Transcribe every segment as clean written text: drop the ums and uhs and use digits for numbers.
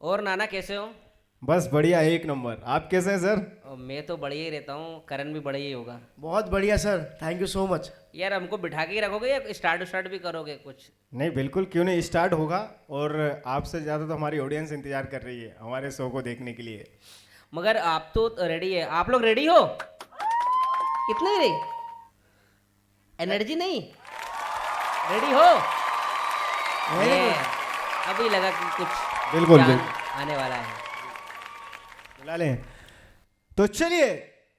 और नाना कैसे हो? बस बढ़िया, एक नंबर। आप कैसे हैं सर? मैं तो बढ़िया ही रहता हूँ, करण भी बढ़िया ही होगा। बहुत बढ़िया sir, thank you so much. यार हमको बिठा के ही रखोगे या स्टार्ट स्टार्ट भी करोगे कुछ? नहीं बिल्कुल, क्यों नहीं, स्टार्ट होगा। और आपसे ज़्यादा तो हमारी ऑडियंस इंतजार कर रही है हमारे शो को देखने के लिए। मगर आप तो रेडी है, आप लोग रेडी हो? कितने रेडी? एनर्जी नहीं? रेडी हो? मैं अभी लगा कि कुछ बिल्कुल, जान बिल्कुल। आने वाला है। बुला लें। तो चलिए,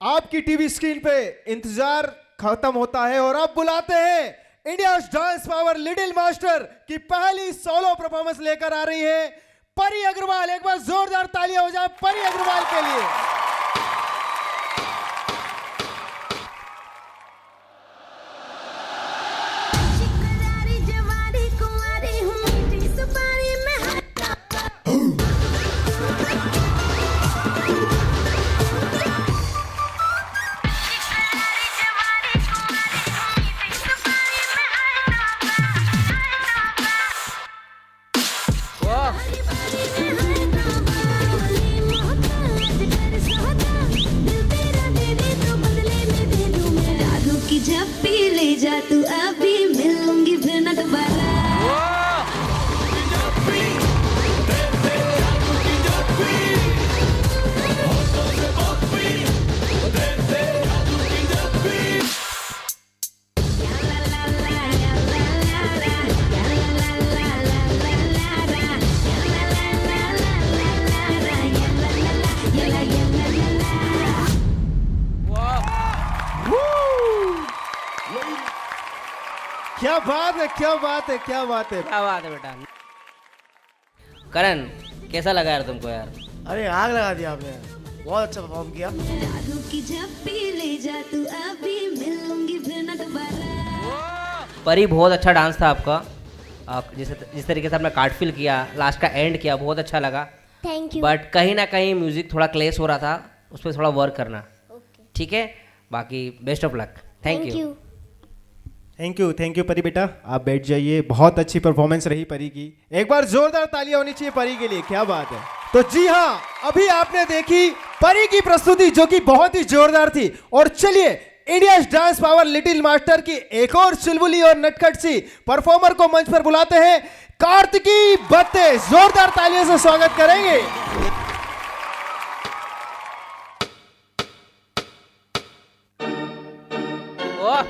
आपकी टीवी स्क्रीन पे इंतजार खत्म होता है और अब बुलाते हैं India dance power little master की पहली सोलो परफॉर्मेंस लेकर आ रही है परी अग्रवाल। एक बार जोरदार तालियां हो जाए परी अग्रवाल के लिए। शिकदारी जवानी कुंवारी हूँ मीठी सुपारी में वाह! की झप्पी ले जा तू अभी मिलूंगी फिर न दोबारा क्या बात है, क्या बात है, क्या बात है। क्या बात है बेटा। करण, कैसा लगा यार तुमको यार? अरे आग लगा दिया आपने, बहुत अच्छा परफॉर्म किया। जादू की झप्पी ले जा तू अभी मिलूंगी फिर न दोबारा परी, बहुत अच्छा डांस था आपका। जिस तरीके से आपने कार्ड फिल किया, लास्ट का एंड किया, बहुत अच्छा लगा। Thank you. बट कहीं ना कहीं म्यूजिक थोड़ा क्लेश हो रहा था, उस पर थोड़ा वर्क करना। ठीक है, बाकी best of luck. Thank you. Thank you, thank you परी बेटा, आप बैठ जाइए। बहुत अच्छी परफॉर्मेंस रही परी की। एक बार जोरदार तालियां होनी चाहिए परी के लिए, क्या बात है। तो जी हाँ, अभी आपने देखी परी की प्रस्तुति जो कि बहुत ही जोरदार थी। और चलिए, India dance power little master की एक और चुलबुली और नटखट सी परफॉर्मर को मंच पर बुलाते हैं। कार्तिकी बत्ते, जोरदार तालियों से स्वागत करेंगे। ओह,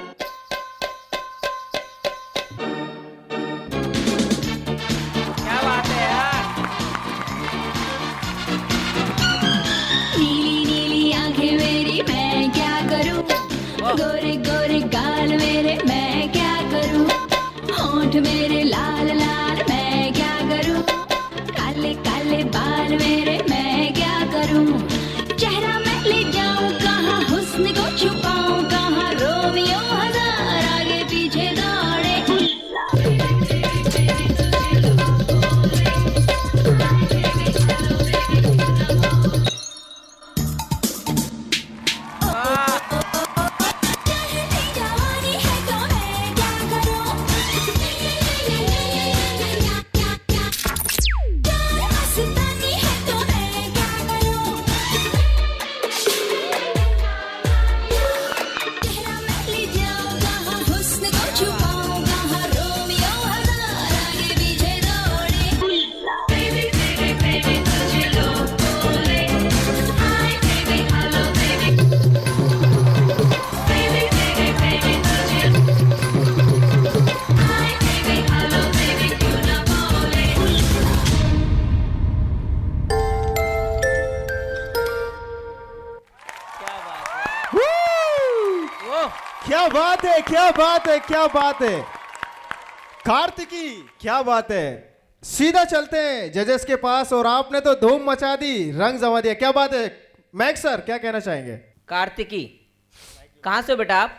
क्या बात है यार। नीली नीली आंखें मेरी मैं क्या करूं गोरे गोरे गाल मेरे मैं क्या करूं होंठ मेरे लाल लाल मैं क्या करूं काले काले बाल मेरे मैं क्या करूं चेहरा मैं ले जाऊं कहाँ हुस्न को छुपाऊं कहाँ रोमियो हजार आगे पीछे दौड़े जवानी है तो मैं क्या करूं मस्तानी है तो मैं क्या करूं चेहरा मैं ले जाऊं कहाँ हुस्न को छुपाऊं कहाँ रोमियो हजार आगे पीछे दौड़े बेबी बेबी बेबी तुझे लोग बोले hi baby hello baby baby baby baby तुझे हाय बेबी हेलो बेबी क्यों ना बोले क्या बात है। ओह, क्या बात है, क्या बात है, क्या बात है। कार्तिकी, क्या बात है। सीधा चलते हैं जजेस के पास। और आपने तो धूम मचा दी, रंग जमा दिया, क्या बात है। मैक्स सर, क्या कहना चाहेंगे? कार्तिकी, कहाँ से हो बेटा आप?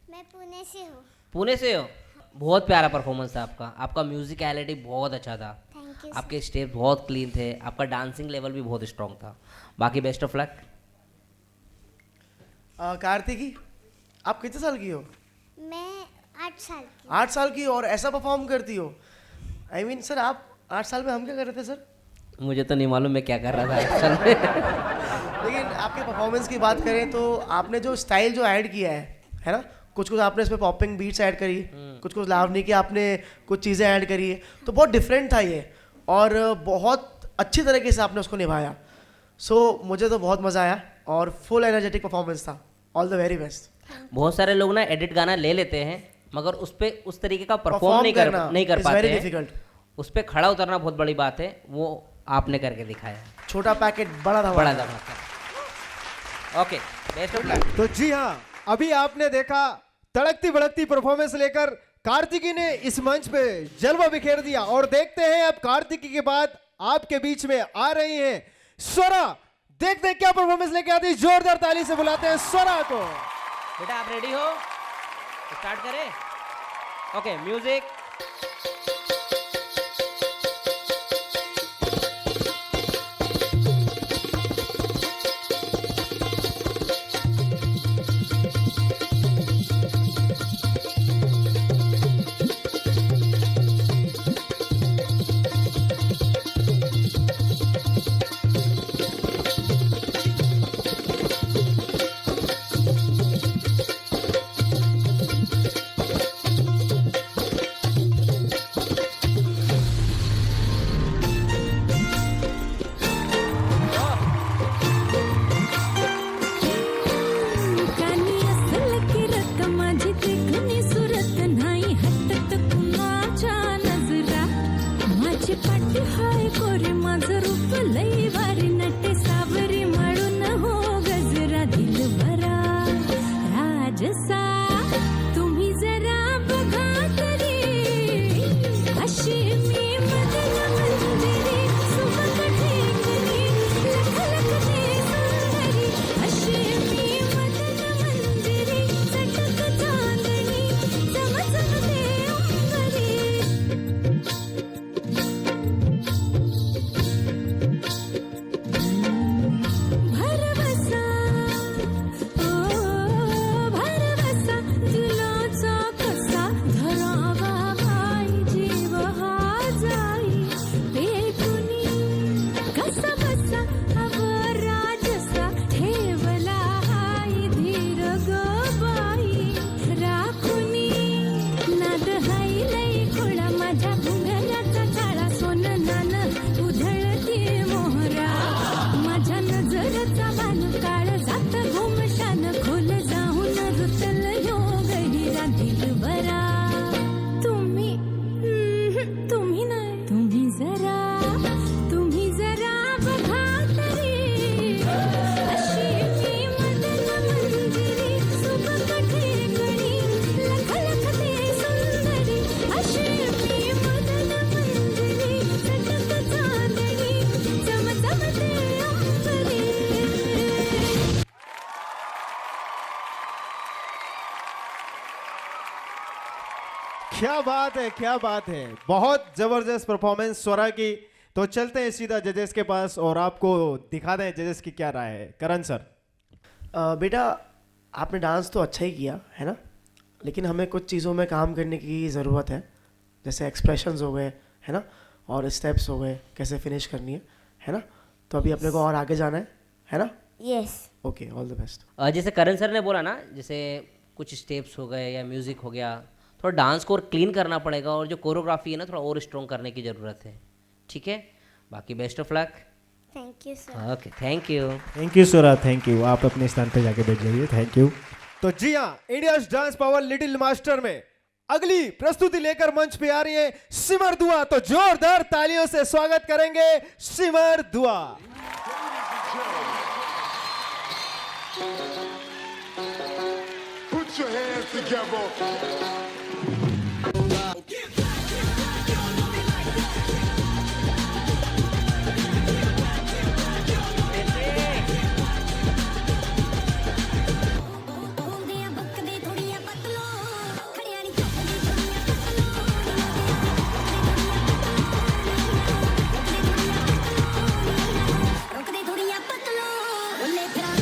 मैं पुणे से हूँ। पुणे से हो? बहुत प्यारा परफॉर्मेंस था आपका। आपका म्यूजिकलिटी बहुत अच्छा था। Thank you. आपके स्टेप बहुत क्लीन थे। आपका डांसिंग लेवल भी बहुत स्ट्रांग था। बाकी बेस्ट ऑफ लक। कार्तिकी, आप कितने साल की हो? मैं 8 साल की। 8 साल की और ऐसा परफॉर्म करती हो? आई मीन सर, आप 8 साल में हम क्या कर रहे थे सर? मुझे तो नहीं मालूम मैं क्या कर रहा था एक्शन में। लेकिन आपके परफॉर्मेंस की बात करें तो आपने जो स्टाइल जो ऐड किया है ना, कुछ कुछ आपने इसमें पॉपिंग बीट्स ऐड करी, कुछ कुछ लावनी की आपने कुछ चीज़ें ऐड करी है, तो बहुत डिफरेंट था ये और बहुत अच्छी तरीके से आपने उसको निभाया। सो मुझे तो बहुत मज़ा आया और फुल एनर्जेटिक परफॉर्मेंस था। All the very best. बहुत सारे लोग ना एडिट गाना ले लेते हैं मगर उस पे उस तरीके का परफॉर्म Perform नहीं कर is पाते very हैं। difficult. उस पे खड़ा उतरना बहुत बड़ी बात है, वो आपने करके दिखाया। छोटा पैकेट बड़ा था। बड़ा धमाका। Okay, best of luck. तो जी हाँ, अभी आपने देखा तड़कती भड़कती परफॉर्मेंस लेकर कार्तिकी ने इस मंच पे जलवा बिखेर दिया और देखते हैं अब कार्तिकी के बाद आपके बीच में आ रही हैं स्वरा। देखते हैं क्या परफॉर्मेंस लेके आती है। जोरदार ताली से बुलाते हैं स्वरा को। बेटा आप रेडी हो? स्टार्ट करें? Okay, music. कानी असल किरत माझी देखणी सुरत नाही हटत कुणाच्या नजरा माझी पाठी हाय कोरे माझं रूप लई वारी नटे सावरी म्हणून हो गजरा दिलभरा राजसा तुम्ही जरा बघा तरी अशी मी मदन मंदिरी सुबक ठेंगरी लख लख ते सुंदरी अशी मी मदन मंदिरी चटक चांदणी चम चम ते अंबरी भरवसा ओ भरवसा दिलाचा कसा धरावा बाई जीव हा जाई पेटुनी कसा बसा अवरा जसा ठेवला हाई धीर ग बाई राखुनी नाद हाई लई खुळा माझ्या घुंगराचा काळा सोन नान उधळती मोहरा माझ्या नजरचा बाण काळ जात घुमशान खोल जाऊन रुतल ह्यो गहिरा दिलबरा तुम्ही तुम्ही नाही तुम्ही जरा बघा तरी अशी मी मदन मंदिरी सुबक ठेंगणी लख लख ते सुंदरी अशी मी मदन मंदिरी चटक चांदणी चम चम ते अंबरी क्या बात है, क्या बात है। बहुत जबरदस्त परफॉर्मेंस स्वरा की। तो चलते हैं सीधा जजेस के पास और आपको दिखा दें जजेस की क्या राय है। करण सर। बेटा आपने डांस तो अच्छा ही किया है ना, लेकिन हमें कुछ चीज़ों में काम करने की ज़रूरत है, जैसे एक्सप्रेशंस हो गए है ना, और स्टेप्स हो गए, कैसे फिनिश करनी है ना। तो अभी अपने को और आगे जाना है ना। Yes. Okay, all the best. जैसे करण सर ने बोला ना, जैसे कुछ स्टेप्स हो गए या म्यूजिक हो गया, थोड़ा डांस को और क्लीन करना पड़ेगा और जो कोरियोग्राफी है ना थोड़ा और स्ट्रॉन्ग करने की ज़रूरत है। ठीक है, बाकी best of luck. Thank you sir. Okay, thank you. Thank you Swara, thank you. आप अपने स्थान पे जाके बैठ जाइए। Thank you. तो जी हाँ, India's dance power little master में अगली प्रस्तुति लेकर मंच पे आ रही है सिमर दुआ। तो जोरदार तालियों से स्वागत करेंगे सिमर दुआ। Put your hands together. ਬੋਲਦੀਆਂ ਬੱਕਦੇ ਥੋੜੀਆਂ ਪਤਲੋ ਖੜਿਆ ਨਹੀਂ ਚੱਕਦੀ ਥੋੜੀਆਂ ਪਤਲੋ ਰੁਕਦੇ ਥੋੜੀਆਂ ਪਤਲੋ ਬੋਲੇ ਤੇਰਾ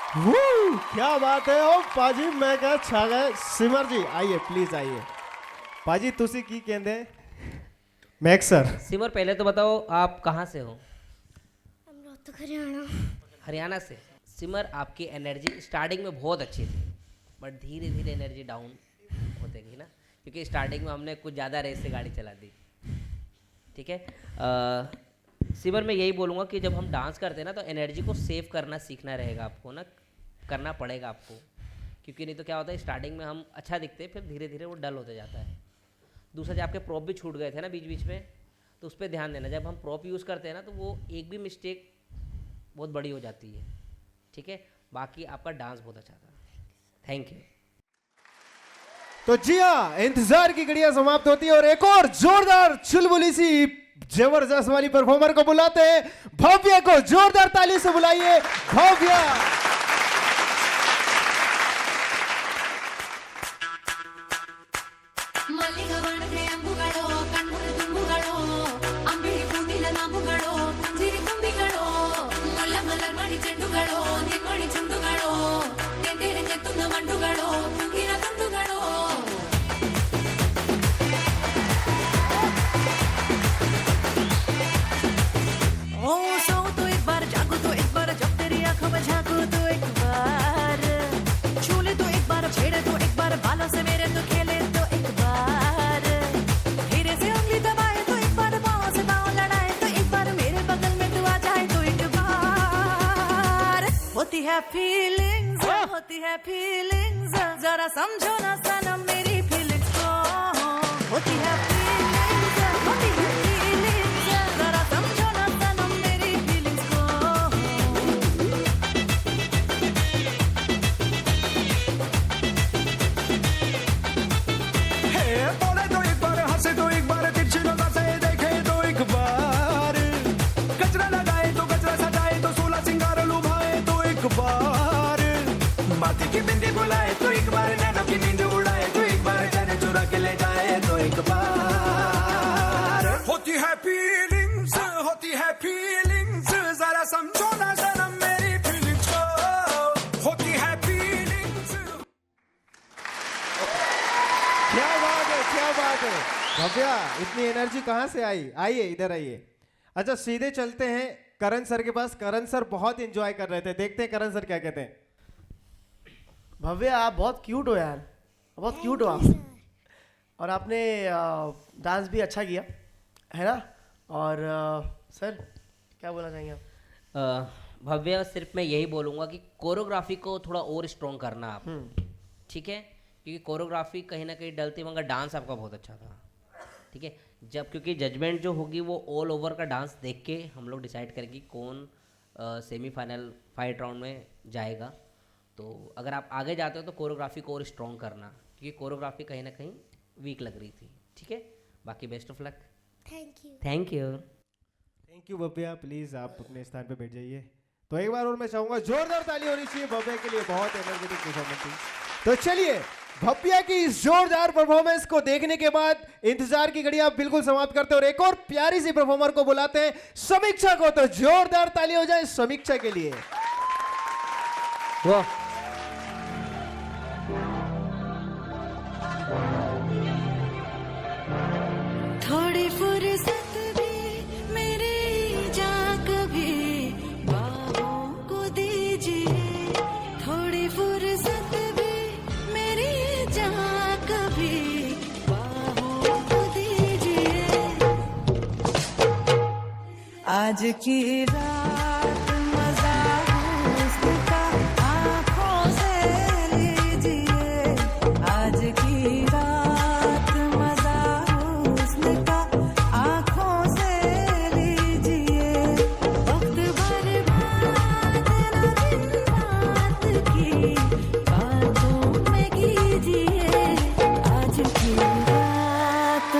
क्या बात है ओ पाजी मैं कह छा गए सिमर जी आइए प्लीज आइए पाजी तुसी की कहंदे मैक सर सिमर पहले तो बताओ आप कहाँ से हो? हम रोहतक हरियाणा। हरियाणा से। सिमर आपकी एनर्जी स्टार्टिंग में बहुत अच्छी थी बट धीरे धीरे एनर्जी डाउन होते गई ना, क्योंकि स्टार्टिंग में हमने कुछ ज़्यादा रेस से गाड़ी चला दी। ठीक है, सिमर मैं यही बोलूँगा कि जब हम डांस करते हैं ना तो एनर्जी को सेव करना सीखना रहेगा आपको ना, करना पड़ेगा आपको, क्योंकि नहीं तो क्या होता है स्टार्टिंग में हम अच्छा दिखते हैं फिर धीरे धीरे वो डल होते जाता है। दूसरा जब आपके प्रॉप भी छूट गए थे ना बीच बीच में, तो उस पर ध्यान देना, जब हम प्रॉप यूज़ करते हैं ना तो वो एक भी मिस्टेक बहुत बड़ी हो जाती है। ठीक है, बाकी आपका डांस बहुत अच्छा था, थैंक यू। तो जी हाँ इंतजार की घड़ियां समाप्त होती है और एक और जोरदार चुलबुली सी जबरदस्त वाली परफॉर्मर को बुलाते हैं। भव्य को जोरदार ताली से बुलाइए। भव्य ಮಲ್ಲಿಗವಾಣದೆ ಅಂಬುಗಳೋ ಕಣ್ಮುಳ ತುಂಬುಗಳೋ ಅಂಬಿಳಿ ಕೂದಿಲ ನಾಮುಗಳೋ ಪುಂಜಿರಿ ತುಂಬಿಗಳೋ ಮುಲ್ಲ ಮಲರ್ ಮಣಿ ಚೆಂಡುಗಳೋ ನಿಮ್ಮಣಿ ಚುಂಡುಗಳೋ ತೆಂಡೆರೆ ಚೆತ್ತುന്ന ಮಂಡುಗಳೋ ತುಂಗಿನ ತುಂಡುಗಳೋ ओ सो तो एक बार जागो तो एक बार जब तेरी आंखों में झांको तो एक बार छू ले तो एक बार छेड़े तो एक बार बालों से मेरे तो खेले तो एक बार धीरे से उंगली दबाए तो एक बार पाँव से पाँव लड़ाए तो एक बार मेरे बगल में तू आ जाए तो एक बार होती है फीलिंग्स जरा समझो ना सनम मेरी फीलिंग्स को होती है फीलिंग्स जरा समझो ना सनम मेरी फीलिंग्स को बोले तो एक बार हंसे तो एक बार तिरछी नजर से देखे तो एक बार गजरा लगाए तो गजरा सजाए तो 16 सिंगार लुभाए तो एक बार माथे की बिंदी बुलाए तो एक बार नैनों की नींद उड़ाए तो एक बार जाने चुरा के ले जाए तो एक बार होती है फीलिंग्स जरा समझो ना सनम मेरी फीलिंग्स को होती है फीलिंग्स। क्या बात है क्या बात है भव्या इतनी एनर्जी कहाँ से आई? आइए इधर आइए। अच्छा सीधे चलते हैं करण सर के पास। करण सर बहुत एंजॉय कर रहे थे, देखते हैं करण सर क्या कहते हैं। भव्य आप बहुत क्यूट हो यार, बहुत क्यूट हो आप, और आपने डांस भी अच्छा किया है ना। और सर क्या बोलना चाहेंगे आप? भव्य सिर्फ मैं यही बोलूँगा कि कोरियोग्राफी को थोड़ा और स्ट्रॉन्ग करना आप, ठीक है, क्योंकि कोरियोग्राफी कहीं ना कहीं डलती मगर डांस आपका बहुत अच्छा था। ठीक है, जब क्योंकि जजमेंट जो होगी वो ऑल ओवर का डांस देख के हम लोग डिसाइड करेंगे कौन सेमीफाइनल 5 राउंड में जाएगा। तो अगर आप आगे जाते हो तो कोरियोग्राफी को और स्ट्रॉन्ग करना, क्योंकि कोरियोग्राफी कहीं ना कहीं वीक लग रही थी। ठीक है, बाकी best of luck. Thank you. Thank you Bhavya, please आप अपने स्थान पे बैठ जाइए। तो एक बार और मैं चाहूंगा जोरदार ताली होनी चाहिए भव्या के लिए, बहुत एनर्जेटिक परफॉर्मेंस थी। तो चलिए भव्या की इस जोरदार परफॉर्मेंस को देखने के बाद इंतजार की घड़ी आप बिल्कुल समाप्त करते हैं और एक और प्यारी सी परफॉर्मर को बुलाते हैं, समीक्षा को। तो जोरदार ताली हो जाए समीक्षा के लिए। वाह, थोड़ी फुर्सत भी मेरी जा कभी बाहों को दीजिए थोड़ी फुर्सत भी मेरी जा कभी बाहों को दीजिए आज की रात मजा हुस्न का आँखों से लीजिए आज की रात मजा हुस्न का आँखों से लीजिए वक्त बर्बाद न दिन रात की बातों में कीजिए आज की रात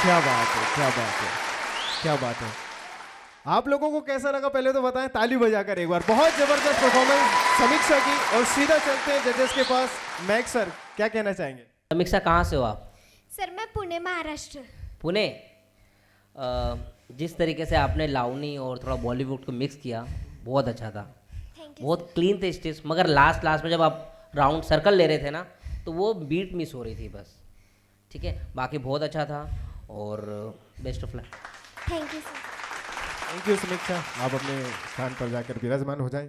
क्या बात है, क्या बात है, क्या बात है। आप लोगों को कैसा लगा पहले तो बताएं ताली बजाकर एक बार। बहुत जबरदस्त परफॉर्मेंस समीक्षा की। और सीधा चलते हैं जजेस के पास। मैक सर क्या कहना चाहेंगे? समीक्षा कहाँ से हो आप? सर मैं पुणे महाराष्ट्र। पुणे। जिस तरीके से आपने लावनी और थोड़ा बॉलीवुड को मिक्स किया बहुत अच्छा था, थैंक यू। बहुत क्लीन थे स्टेज। मगर लास्ट में जब आप राउंड सर्कल ले रहे थे ना तो वो बीट मिस हो रही थी बस। ठीक है, बाकी बहुत अच्छा था और best of luck. Thank you sir. Thank you समीक्षा। आप अपने स्थान पर जाकर विराजमान हो जाएं।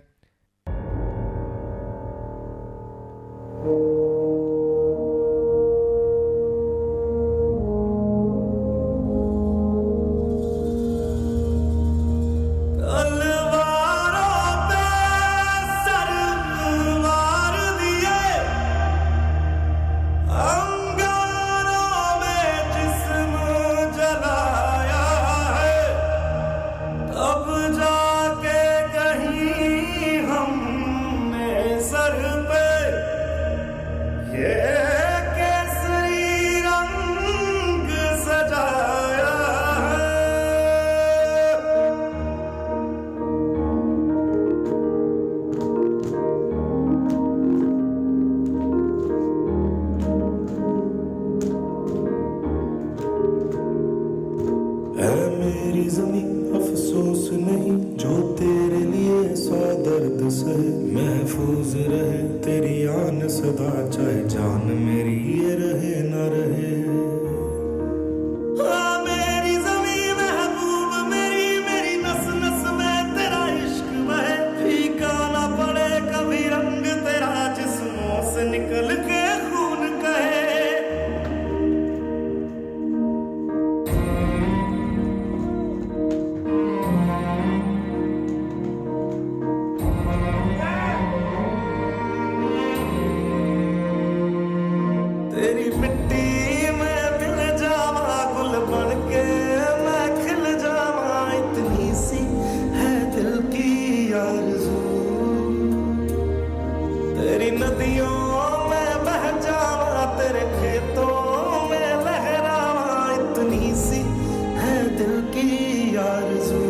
तलवारों पे सर मार दिए, अंगारों में जिस्म जलाया है, तब जाके कहीं हमने सर पे ये केसरी रंग सजाया है। है मेरी ज़मीं अफसोस नहीं जो तेरे लिए सौ दर्द सहे, महफूज रहे तेरी आन सदा चाहे जान मेरी ये रहे न रहे। हाँ, मेरी ज़मीं महबूब मेरी, मेरी नस नस में तेरा इश्क बहे, फीका ना पड़े कभी रंग तेरा जिस्मों से निकल के खून कहे। तेरी मिट्टी में दिल जावा गुल बनके मैं खिल जावा, इतनी सी है दिल की आरज़ू। तेरी नदियों में बह जावा, तेरे खेतों में लहरावा, इतनी सी है दिल की आरज़ू।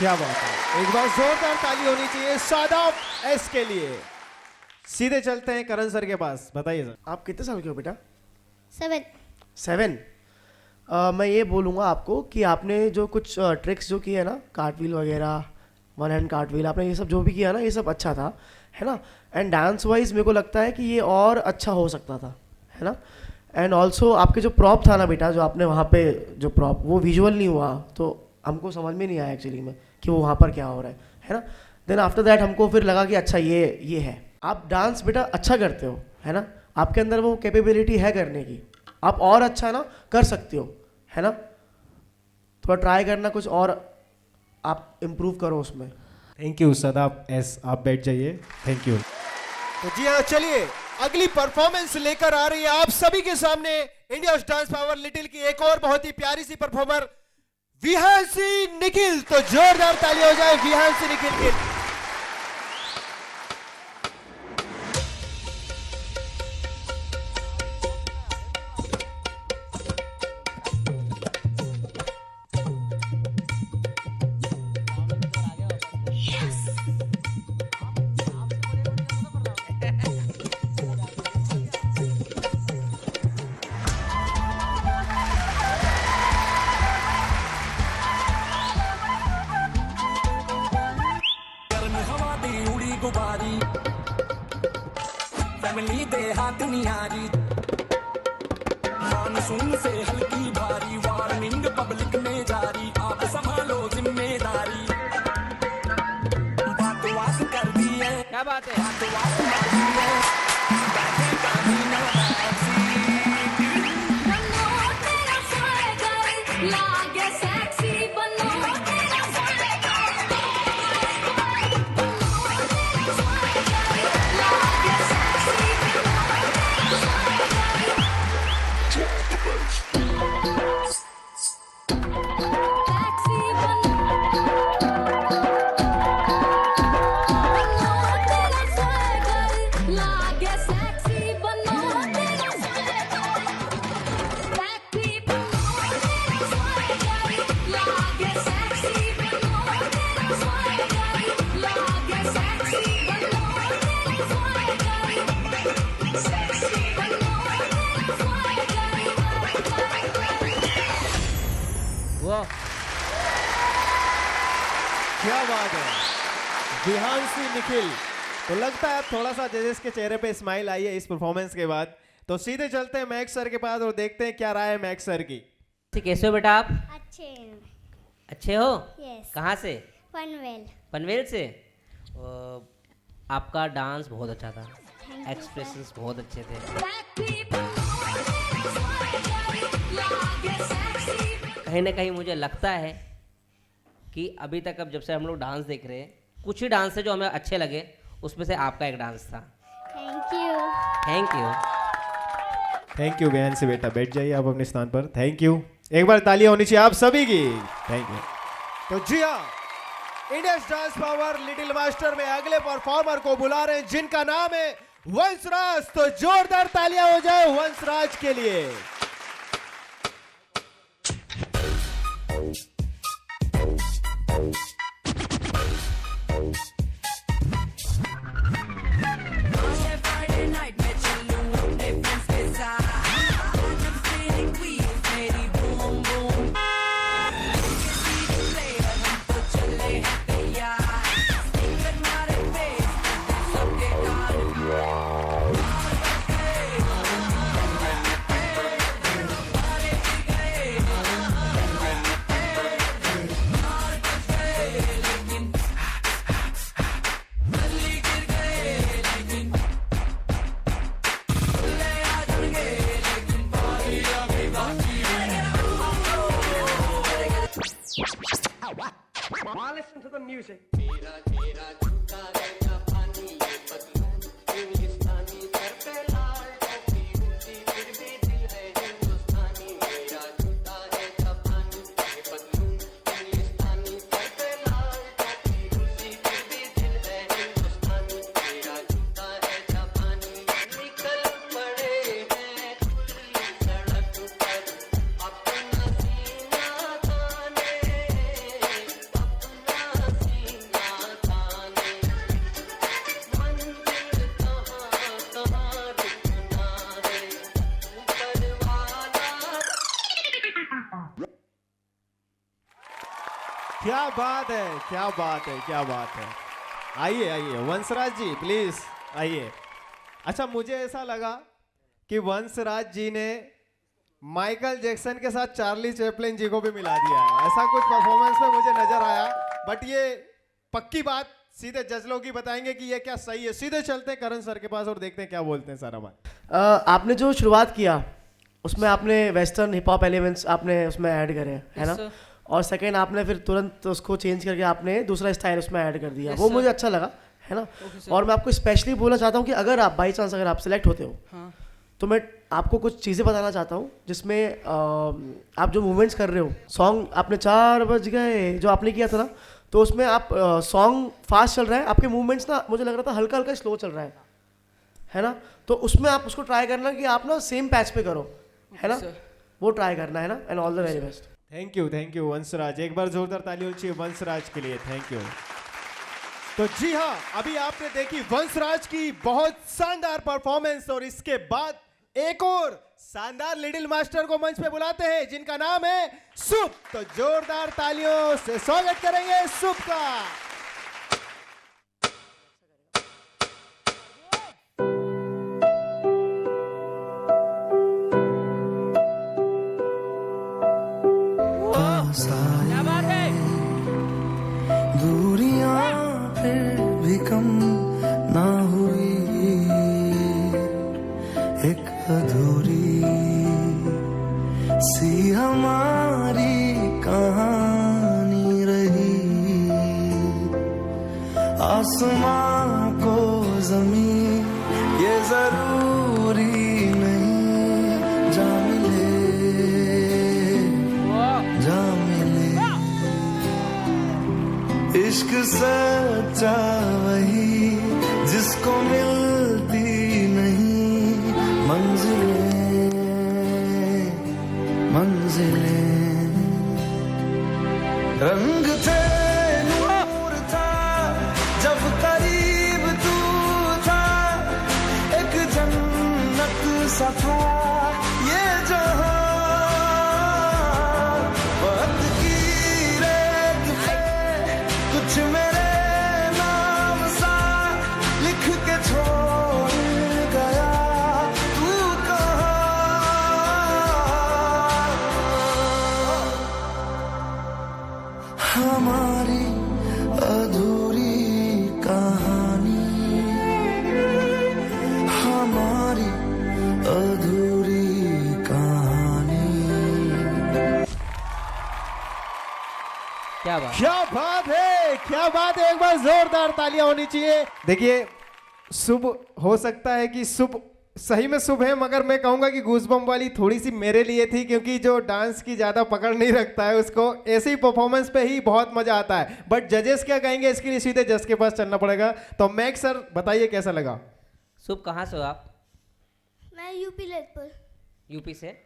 क्या बात है, एक बार जोरदार ताली होनी चाहिए शादाब एस के लिए। सीधे चलते हैं करण सर के पास। बताइए सर। आप कितने साल के हो बेटा? 7। 7। मैं ये बोलूँगा आपको कि आपने जो कुछ ट्रिक्स जो किए ना, कार्टव्हील वगैरह, वन हैंड कार्टव्हील, आपने ये सब जो भी किया ना, ये सब अच्छा था, है ना। एंड डांस वाइज मेरे को लगता है कि ये और अच्छा हो सकता था, है ना। एंड ऑल्सो आपके जो प्रॉप था ना बेटा, जो आपने वहाँ पे जो प्रॉप, वो विजुअल नहीं हुआ तो हमको समझ में नहीं आया एक्चुअली में कि वो वहाँ पर क्या हो रहा है ना। देन आफ्टर दैट हमको फिर लगा कि अच्छा ये है। आप डांस बेटा अच्छा करते हो, है ना, आपके अंदर वो कैपेबिलिटी है करने की, आप और अच्छा ना कर सकते हो, है ना। थोड़ा ट्राई करना, कुछ और आप इम्प्रूव करो उसमें। थैंक यू शादाब एस, आप बैठ जाइए। Thank you. तो जी हाँ, चलिए अगली परफॉर्मेंस लेकर आ रही है आप सभी के सामने इंडिया डांस पावर लिटिल की एक और बहुत ही प्यारी सी परफॉर्मर विहांशी निखिल। तो जोरदार ताली हो जाए विहांशी निखिल के। हवा दी उड़ी गुबारी, फैमिली दे हाथ निहारी, मानसून से हल्की भारी, वार्निंग पब्लिक में जारी, आप संभालो जिम्मेदारी। बात वास कर दी है, क्या बात है? बात वास कर दी है, बैठे कभी न बैठी। बनो तेरा फायदा लागे सेक्सी, बनो तेरा फायदा, बनो तेरा फायदा लागे सेक्सी, बनो तेरा फायदा। वाह, क्या बात है विहांशी निखिल। तो लगता है थोड़ा सा जजेस के चेहरे पे स्माइल आई है इस परफॉर्मेंस के बाद। तो सीधे चलते हैं मैक्स सर के पास और देखते हैं क्या राय है मैक्स सर की। कैसे हो बेटा आप? अच्छे अच्छे हो? यस कहाँ से? पनवेल। पनवेल से? आपका डांस बहुत अच्छा था, Thank you, एक्सप्रेशंस बहुत अच्छे थे। कहीं ना कहीं मुझे लगता है कि अभी तक अब जब से हम लोग डांस देख रहे हैं, कुछ ही डांस है जो हमें अच्छे लगे, उसमें से आपका एक डांस था। Thank you. Thank you. Thank you Vihanshi बेटा, बैठ जाइए आप अपने स्थान पर। थैंक यू, एक बार तालियां होनी चाहिए आप सभी की। Thank you. तो जी हाँ, Indian dance power little master में अगले परफॉर्मर को बुला रहे हैं जिनका नाम है वंशराज। तो जोरदार तालियां हो जाए वंशराज के लिए। Friday night में चलूं अपने friends के साथ, जब spinning wheels मेरी boom boom, player हम तो चले हैं तैयार, speaker मारे bass, सबके कान क्या बात है, क्या बात है, क्या बात है। आइए आइए वंशराज जी प्लीज आइए। अच्छा मुझे ऐसा लगा कि वंशराज जी ने माइकल जैक्सन के साथ चार्ली चैपलिन जी को भी मिला दिया है, ऐसा कुछ परफॉर्मेंस में मुझे नजर आया। बट ये पक्की बात सीधे जज लोग ही बताएंगे कि ये क्या सही है। सीधे चलते हैं करण सर के पास और देखते हैं क्या बोलते हैं सर हमारे। आपने जो शुरुआत किया उसमें आपने वेस्टर्न हिप हॉप एलिमेंट्स आपने उसमें ऐड करे है ना, sir. और सेकंड आपने फिर तुरंत उसको चेंज करके आपने दूसरा स्टाइल उसमें ऐड कर दिया, Yes, वो sir. मुझे अच्छा लगा है ना। और मैं आपको स्पेशली बोलना चाहता हूँ कि अगर आप बाई चांस अगर आप सिलेक्ट होते हो तो मैं आपको कुछ चीज़ें बताना चाहता हूँ जिसमें आप जो मूवमेंट्स कर रहे हो, सॉन्ग आपने 4 बज गए जो आपने किया था ना, तो उसमें आप सॉन्ग फास्ट चल रहा है, आपके मूवमेंट्स ना मुझे लग रहा था हल्का हल्का स्लो चल रहा है ना, तो उसमें आप उसको ट्राई करना कि आप ना सेम पैच पे करो है ना, वो ट्राई करना है ना। And all the very best. Thank you Vanshraj, एक बार जोरदार ताली होनी चाहिए वंशराज के लिए। Thank you. तो जी हाँ, अभी आपने देखी वंशराज की बहुत शानदार परफॉर्मेंस और इसके बाद एक और शानदार लिटिल मास्टर को मंच पे बुलाते हैं जिनका नाम है सुप। तो जोरदार तालियों से स्वागत करेंगे सुप का। क्या बात है? दूरियां फिर भी कम ना हुई, एक अधूरी सी हमारी कहानी रही। आसमां को जमीन ये जरूरी नहीं, जा मिले जा मिले। इश्क सच्चा वही जिसको मिलती नहीं मंजिलें मंजिलें। रंग थे नूर था जब करीब तू था, एक जन्नत सा था ये जहां। वक्त की हमारी अधूरी कहानी, हमारी अधूरी कहानी। क्या बात, क्या बात है, क्या बात है, एक बार जोरदार तालियां होनी चाहिए। देखिए शुभ हो सकता है कि शुभ सही में शुभ है, मगर मैं कहूंगा कि गूजबम्प वाली थोड़ी सी मेरे लिए थी, क्योंकि जो डांस की ज्यादा पकड़ नहीं रखता है उसको ऐसी परफॉर्मेंस पे ही बहुत मजा आता है। बट जजेस क्या कहेंगे इसके लिए सीधे जज के पास चलना पड़ेगा। तो मैक्स सर बताइए कैसा लगा। शुभ कहाँ से हो आप? मैं यूपी लेटपुर। यूपी से।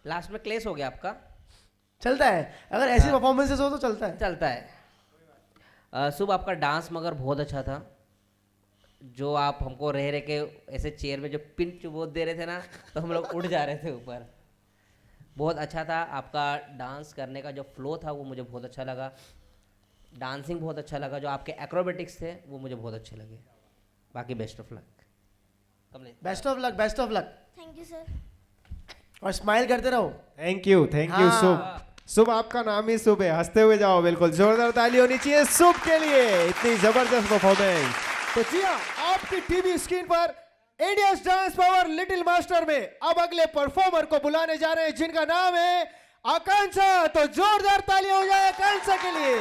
लास्ट में क्लेश हो गया आपका? चलता है, अगर ऐसी परफॉर्मेंसेस हो तो चलता है। चलता है। शुभ आपका डांस मगर बहुत अच्छा था। जो आप हमको रह रहे के ऐसे चेयर में जो पिंच वो दे रहे थे ना, तो हम लोग उड़ जा रहे थे ऊपर। बहुत अच्छा था आपका डांस करने का जो फ्लो था, वो मुझे बहुत अच्छा लगा। डांसिंग बहुत अच्छा लगा। जो आपके एक्रोबेटिक्स थे वो मुझे बहुत अच्छे लगे। बाकी best of luck. Best of luck, best of luck. Thank you sir. और स्माइल करते रहो। थैंक यू हाँ। शुभ। शुभ आपका नाम ही शुभ है, हंसते हुए जाओ। बिल्कुल जोरदार ताली होनी चाहिए शुभ के लिए, इतनी जबरदस्त परफॉर्मेंस। तो जी हाँ, आपकी टीवी स्क्रीन पर India's dance power little master में अब अगले परफॉर्मर को बुलाने जा रहे हैं, जिनका नाम है आकांक्षा। तो जोरदार तालियां हो जाए आकांक्षा के लिए।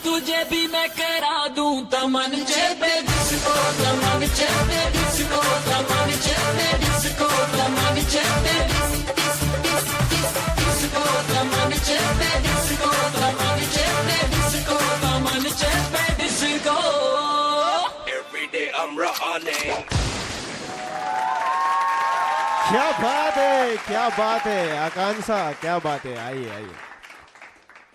तुझे भी मैं करा दूं तमन चेपे डिस्को, तमन चेपे डिस्को, तमन चेपे डिस्को, तमन चेपे डिस्को, तमन चेपे डिस्को, तमन चेपे डिस्को, तमन चेपे disco. Every day I'm running. क्या बात है, क्या बात है आकांक्षा, क्या बात है। आइए आइए,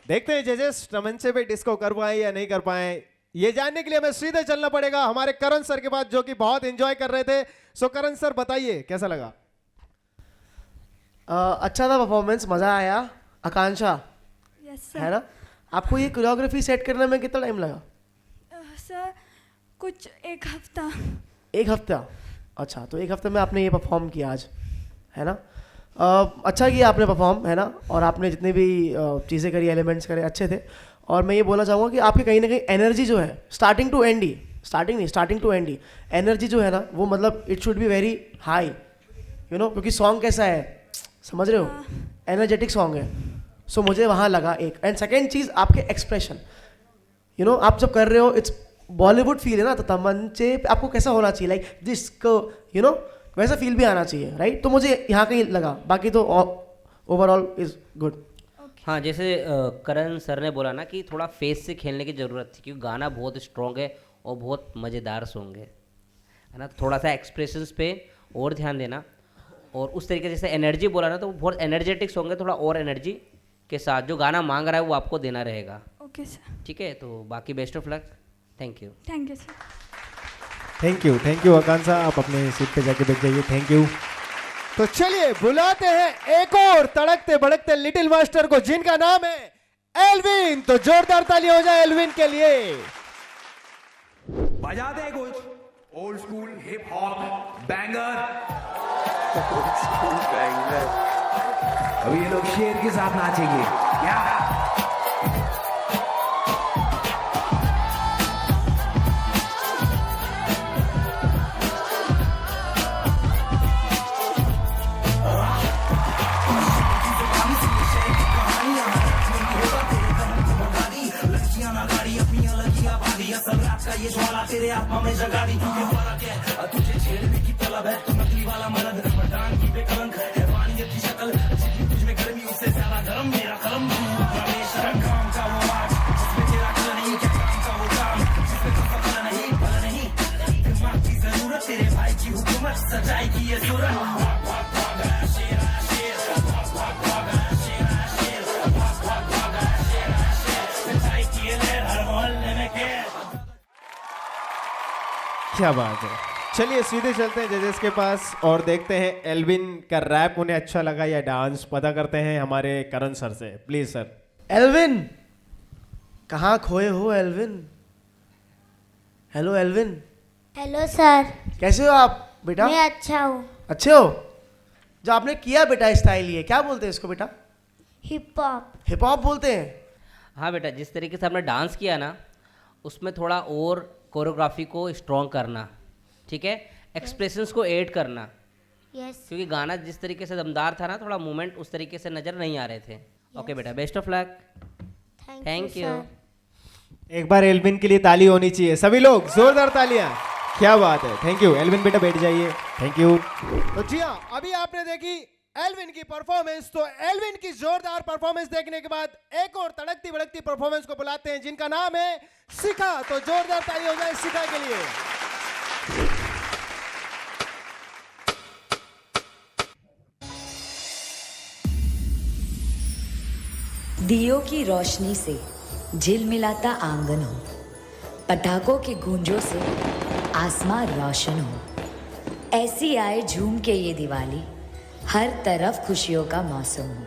देखते हैं जजेस तमंचे पे डिस्को कर पाए या नहीं कर पाए। ये जानने के लिए हमें सीधे चलना पड़ेगा हमारे करण सर के पास, जो कि बहुत एंजॉय कर रहे थे। सो करण सर बताइए कैसा लगा। अच्छा था परफॉर्मेंस, मजा आया। आकांक्षा है ना, आपको ये कोरियोग्राफी सेट करने में कितना टाइम लगा? सर कुछ एक हफ्ता। एक हफ्ता? अच्छा, तो एक हफ्ते में आपने ये परफॉर्म किया आज, है ना। अच्छा किया आपने परफॉर्म, है ना। और आपने जितने भी चीज़ें करी, एलिमेंट्स करे, अच्छे थे। और मैं ये बोलना चाहूँगा कि आपकी कहीं ना कहीं एनर्जी जो है स्टार्टिंग टू एंड ही एनर्जी जो है ना, वो मतलब it should be very high, you know, क्योंकि सॉन्ग कैसा है समझ रहे हो, एनर्जेटिक सॉन्ग है। सो मुझे वहाँ लगा एक। एंड सेकेंड चीज़, आपके एक्सप्रेशन, यू नो, आप जब कर रहे हो इट्स बॉलीवुड फील है ना, तो तमंचे आपको कैसा होना चाहिए, लाइक जिसको यू नो वैसा फील भी आना चाहिए, राइट। तो मुझे यहाँ कहीं लगा, बाकी तो ओवरऑल इज गुड। हाँ, जैसे करण सर ने बोला ना कि थोड़ा फेस से खेलने की ज़रूरत थी, क्योंकि गाना बहुत स्ट्रॉन्ग है और बहुत मज़ेदार सॉन्ग है ना। थोड़ा सा एक्सप्रेशंस पे और ध्यान देना, और उस तरीके जैसे एनर्जी बोला ना, तो वो बहुत एनर्जेटिक सॉन्ग है। थोड़ा और एनर्जी के साथ जो गाना मांग रहा है वो आपको देना रहेगा। Okay sir. ठीक है, तो बाकी best of luck. Thank you. Thank you sir. Thank you Akanksha, आप अपने सीट पे जाके बैठ जाइए। Thank you. तो चलिए बुलाते हैं एक और तड़कते भड़कते लिटिल मास्टर को, जिनका नाम है एल्विन। तो जोरदार ताली हो जाए एल्विन के लिए। बजा दे कुछ old school hip hop banger. अभी ये लोग शेर के साथ नाचेंगे क्या? का ये ज्वाला तेरे आत्मा में जगा दी ये फर्क है तुझे छेड़ने की तलब है तू नकली वाला मर्द मर्दान की बेकलंक है हैवानियत की शक्ल जितनी तुझ में गर्मी उससे ज्यादा गर्म मेरा कलम रमेश काम का वो आज जिसमें तेरा कल नहीं क्या काम का वो काम जिसमें तुझ पकड़ नहीं पल नहीं दिमाग की जरूरत तेरे भाई की हुकूमत सच्चाई की ये सूरत क्या बात है। चलिए सीधे चलते हैं जजेस के पास और देखते हैं एल्विन का रैप उन्हें अच्छा लगा या डांस, पता करते हैं हमारे करण सर से। Please sir. एल्विन, कहाँ खोए हो Elvin? Hello Elvin, hello sir. कैसे हो आप बेटा? मैं अच्छा हूँ। अच्छे हो? जो आपने किया बेटा स्टाइल, ये क्या बोलते हैं इसको बेटा? Hip hop. हिप हॉप बोलते हैं? हाँ बेटा, जिस तरीके से आपने डांस किया ना, उसमें थोड़ा और कोरियोग्राफी को स्ट्रॉन्ग करना, ठीक है, एक्सप्रेशंस को ऐड करना, यस। क्योंकि गाना जिस तरीके से दमदार था ना, थोड़ा मूवमेंट उस तरीके से नज़र नहीं आ रहे थे। ओके बेटा, best of luck. Thank you. एक बार एल्विन के लिए ताली होनी चाहिए, सभी लोग जोरदार तालियां। क्या बात है, थैंक यू। एल्विन बेटा बैठ जाइए, थैंक यू। तो जी हाँ, अभी आपने देखी एल्विन की परफॉर्मेंस। तो एल्विन की जोरदार परफॉर्मेंस देखने के बाद एक और तड़कती भड़कती परफॉर्मेंस को बुलाते हैं जिनका नाम है शिखा। तो जोरदार ताली हो जाए शिखा के लिए। दियों की रोशनी से झिलमिलाता आंगन हो, पटाखों की गूंजों से आसमां रोशन हो, ऐसी आए झूम के ये दिवाली, हर तरफ खुशियों का मौसम हो।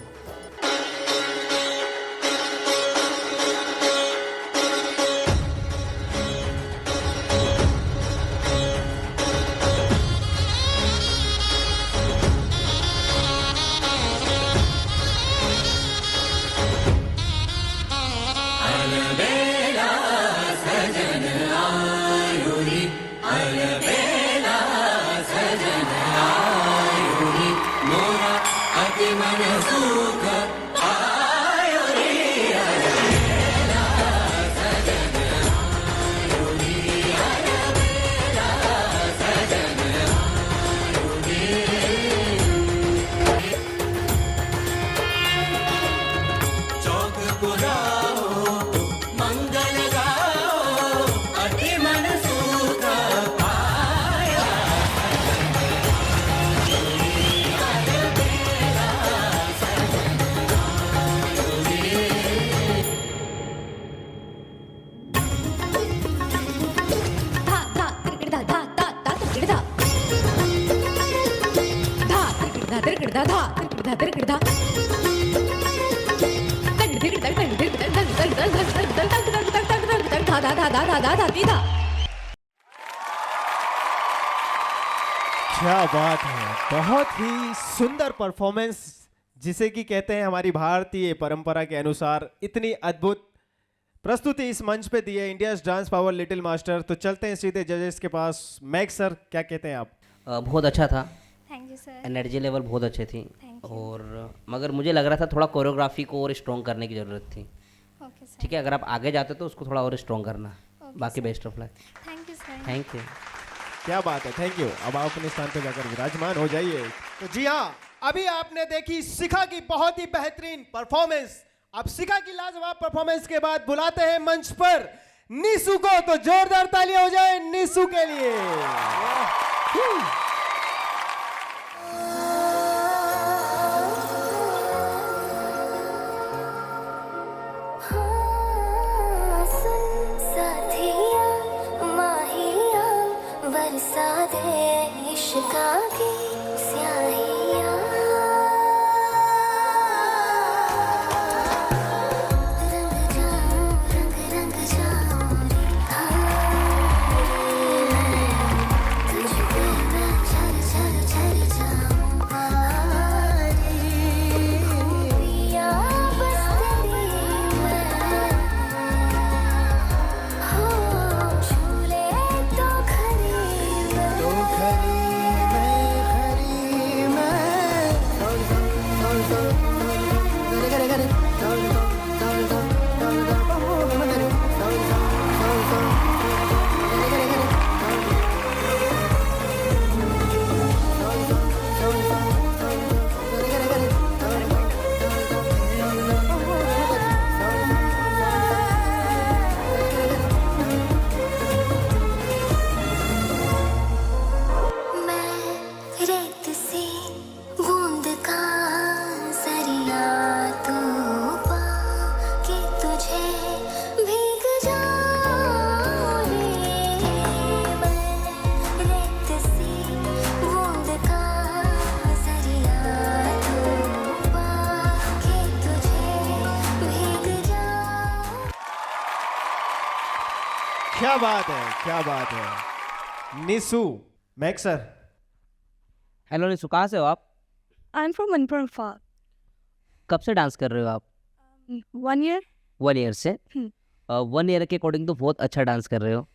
क्या बात है, बहुत ही सुंदर परफॉर्मेंस, जिसे कि कहते हैं हमारी भारतीय परंपरा के अनुसार इतनी अद्भुत प्रस्तुति इस मंच पे दी है India's dance power little master. तो चलते हैं सीधे जजेस के पास। मैक सर, क्या कहते हैं आप? बहुत अच्छा था, thank you sir. Energy level बहुत अच्छे थी, Thank you. और मगर मुझे लग रहा था थोड़ा कोरियोग्राफी को और स्ट्रॉन्ग करने की ज़रूरत थी। Okay sir. ठीक है, अगर आप आगे जाते तो उसको थोड़ा और स्ट्रॉन्ग करना। Okay, बाकी sir. Best of luck. Thank you sir. Thank you. क्या बात है, थैंक यू। अब आप अपने स्थान पे जाकर विराजमान हो जाइए। तो जी हाँ, अभी आपने देखी शिखा की बहुत ही बेहतरीन परफॉर्मेंस। अब शिखा की लाजवाब परफॉर्मेंस के बाद बुलाते हैं मंच पर निशु को। तो जोरदार तालियां हो जाए निशु के लिए। बरसा दे इश्क़ा की स्याहियाँ, रंग जाऊं रंग जाऊं तुझ पे मैं चल जाऊं पिया बस तेरी मैं हो, झूले तो खरी मैं क्या बात है, क्या बात है। Nishu, Mac sir, hello Nishu, कहाँ से हो आप? I'm from Manipur. कब से डांस कर रहे हो आप? 1 year. 1 ईयर से? 1 ईयर के अकॉर्डिंग तो बहुत अच्छा डांस कर रहे हो,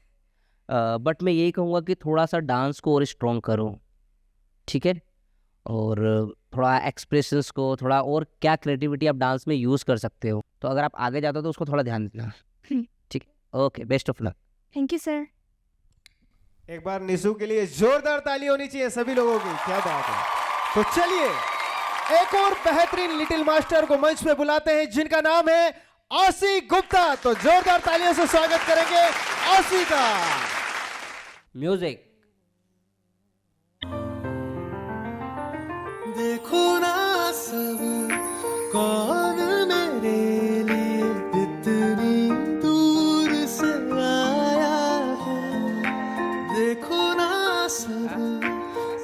बट मैं यही कहूँगा कि थोड़ा सा डांस को और स्ट्रॉन्ग करो, ठीक है? और थोड़ा एक्सप्रेशंस को, थोड़ा और क्या क्रिएटिविटी आप डांस में यूज़ कर सकते हो, तो अगर आप आगे जाते हो तो उसको थोड़ा ध्यान देना, ठीक है? Okay, best of luck. Thank you, sir. एक बार निशु के लिए जोरदार ताली होनी चाहिए सभी लोगों की। क्या बात है। तो चलिए एक और बेहतरीन लिटिल मास्टर को मंच पे बुलाते हैं जिनका नाम है आशी गुप्ता। तो जोरदार तालियों से स्वागत करेंगे आशी का। म्यूजिक। देखो ना सब कौन मेरे लिए इतनी दूर से आया है। देखो ना सब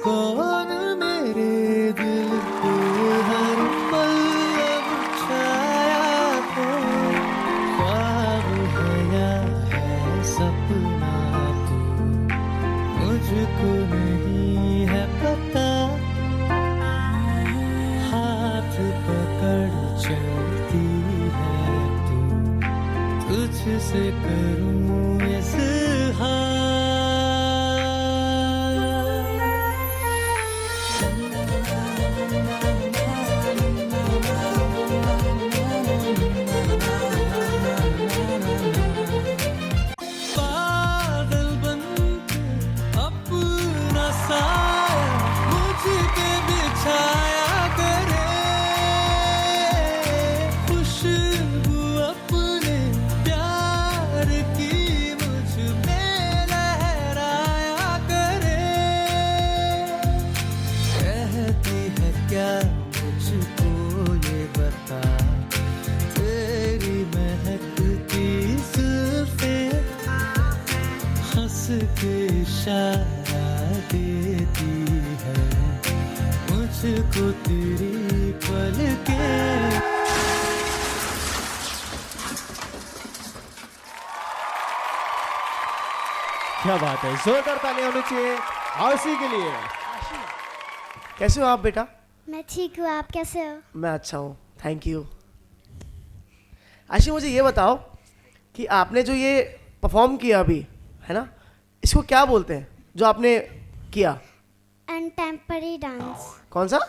कौन मेरे दिल पे हर पल अब छाया है। ख्वाब है या है सपना तो मुझको नहीं है पता। हाथ पकड़ चलती है तू, तुझसे करूं इज़हार। बादल बनके अपना साया मुझ पे बिछाया करे। खुशबू अपने प्यार की मुझ में लहराया करे। कहती है क्या मुझको ये बता, तेरी महकती जुल्फें हंस के इशारा देती है मुझको तेरी पलकें। क्या बात है, जोरदार तालियां होनी चाहिए आशी के लिए। कैसे हो आप बेटा? मैं ठीक हूँ, आप कैसे हो? मैं अच्छा हूँ, थैंक यू। आशी मुझे ये बताओ कि आपने जो ये परफॉर्म किया अभी, है ना, इसको क्या बोलते हैं जो आपने किया? Contemporary dance. कौन सा?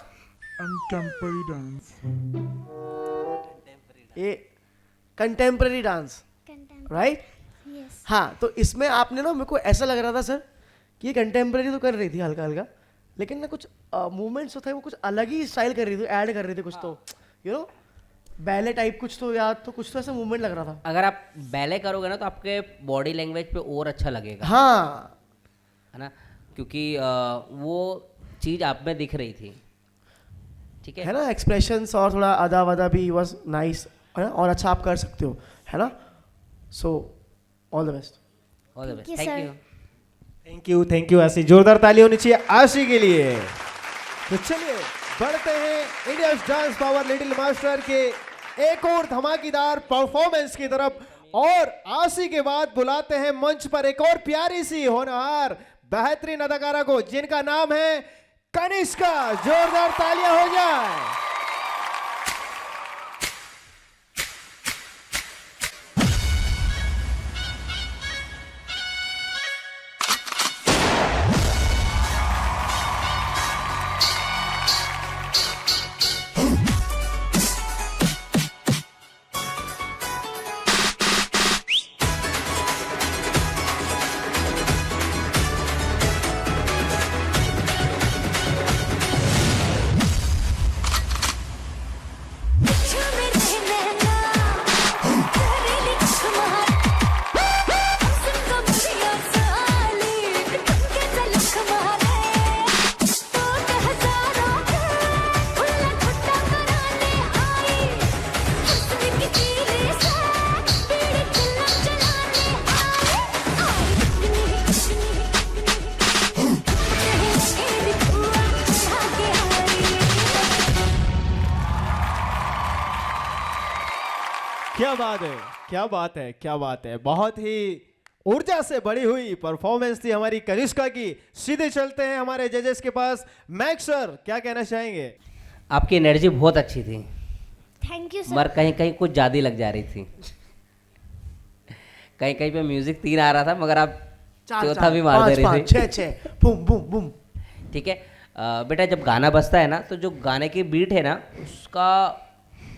Contemporary dance. ये कंटेम्पररी डांस, राइट? यस। हाँ, तो इसमें आपने ना, मेरे को ऐसा लग रहा था सर कि ये कंटेम्पररी तो कर रही थी हल्का हल्का, लेकिन ना कुछ मूवमेंट्स थे वो कुछ अलग ही स्टाइल कर रही थी, ऐड कर रही थी कुछ, तो यू नो बैले टाइप कुछ तो, या तो कुछ तो ऐसा मूवमेंट लग रहा था। अगर आप बैले करोगे ना तो आपके बॉडी लैंग्वेज पे और अच्छा लगेगा, हाँ, है ना, क्योंकि वो चीज़ आप में दिख रही थी, ठीक है? है ना, एक्सप्रेशंस और थोड़ा अदा वदा भी वाज नाइस, है ना, और अच्छा आप कर सकते हो, है ना। So all the best. All the Thank best, you, thank sir. You. Thank you आशी। जोरदार ताली होनी चाहिए आशी के लिए। तो चलिए बढ़ते हैं India dance power little master के एक और धमाकेदार परफॉर्मेंस की तरफ, और आशी के बाद बुलाते हैं मंच पर एक और प्यारी सी होनहार बेहतरीन अदाकारा को जिनका नाम है कनिष्का। जोरदार तालियां हो जाए। क्या बात है, क्या बात है, क्या बात है। बहुत ही ऊर्जा से बढ़ी हुई परफॉर्मेंस थी हमारी कनिष्का की। सीधे चलते हैं हमारे जजेस के पास। मैक सर, क्या कहना चाहेंगे? आपकी एनर्जी बहुत अच्छी थी, थैंक यू मगर सर। कहीं कहीं कुछ ज़्यादा लग जा रही थी। कहीं कहीं पे म्यूजिक 3 आ रहा था, मगर आप चौथा भी मार दे रही थी। 6 बूम बूम बूम। ठीक है बेटा, जब गाना बजता है ना, तो जो गाने की बीट है ना, उसका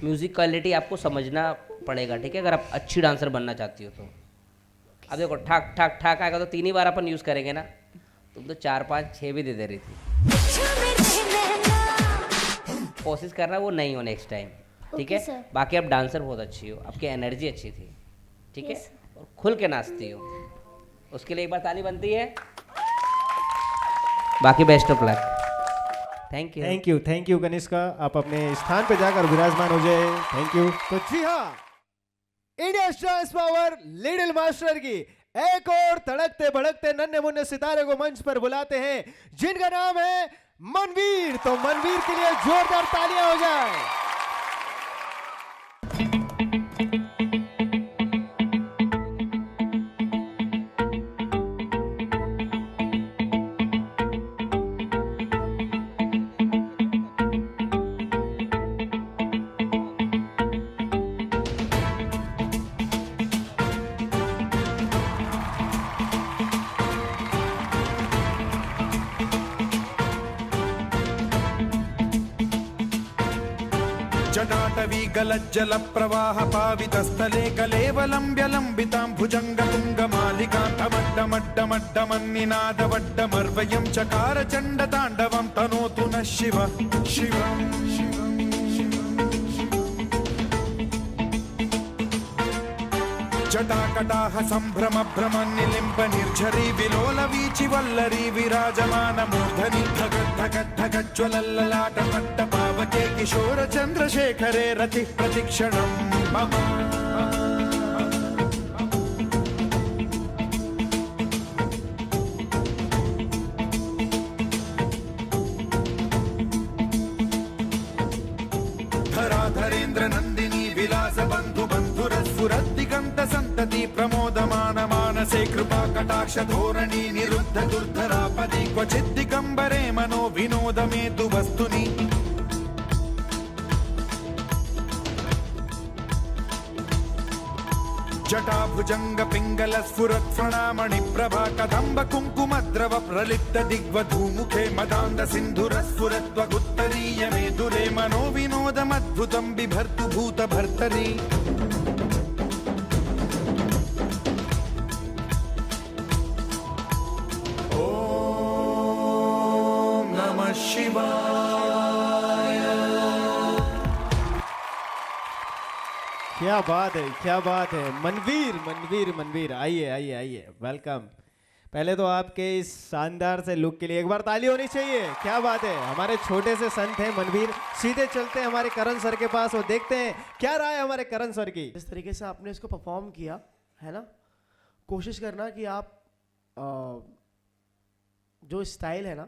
म्यूजिक क्वालिटी आपको समझना पड़ेगा। ठीक है, अगर आप अच्छी डांसर बनना चाहती हो तो। अब देखो, ठाक ठाक ठाक आएगा तो 3 ही बार अपन यूज़ करेंगे ना, तुम तो 4 5 6 भी दे रही थी। कोशिश करना वो नहीं हो नेक्स्ट टाइम। ठीक Okay, है, sir. बाकी आप डांसर बहुत अच्छी हो, आपकी एनर्जी अच्छी थी। ठीक है, Yes. और खुल के नाचती हो, उसके लिए एक बार ताली बनती है। बाकी best of luck. Thank you. Thank you Kanishka, आप अपने स्थान पे जाकर विराजमान हो जाए। Thank you. तो जी हाँ, India stars power little master की एक और तड़कते भड़कते नन्हे मुन्ने सितारे को मंच पर बुलाते हैं, जिनका नाम है मनवीर। तो मनवीर के लिए जोरदार तालियां हो जाए। जटाटवी गलज्जल प्रवाह पावितस्थले कलेवलम्ब्यलम्बितां भुजङ्गतुङ्गमालिकान्तमड्डमड्डमड्डमन्निनादवड्डमर्वयं चकार चण्डताण्डवं तनोतु नः शिव शिवम्। जटाकटाह सम्भ्रम भ्रम निलिम्ब निर्झरी विलोल वीचि वल्लरी विराजमान मूर्धनि धगत् धगत् धगज्ज्वलल्ललाट पट्ट पावके किशोर चन्द्रशेखरे रतिः प्रतिक्षणं मम। धराधरेन्द्र नन्दिनी विलास बन्धु बन्धुरस्फुरद्दिगन्त सन्तति प्रमोदमान मानसे कृपा कटाक्ष धोरणी निरुद्ध दुर्धरापदि क्वचित् दिगम्बरे मनो विनोद मे तु वस्तुनि। जटाभुजंग पिंगल स्फुरत् फणामणि प्रभा कदम्ब कुङ्कुमद्रव प्रलिप्त दिग्वधूमुखे मदान्ध सिन्धुर स्फुरत्वगुत्तरीय मेधुरे मनो विनोदमद्भुतं बिभर्तु भूत भर्तरि। ॐ नमः शिवाय। क्या बात है, क्या बात है। मनवीर मनवीर मनवीर, आइए आइए आइए, वेलकम। पहले तो आपके इस शानदार से लुक के लिए एक बार ताली होनी चाहिए। क्या बात है, हमारे छोटे से संत हैं मनवीर। सीधे चलते हैं हमारे करण सर के पास और देखते हैं क्या राय है हमारे करण सर की। जिस तरीके से आपने इसको परफॉर्म किया है ना, कोशिश करना कि आप जो स्टाइल है ना,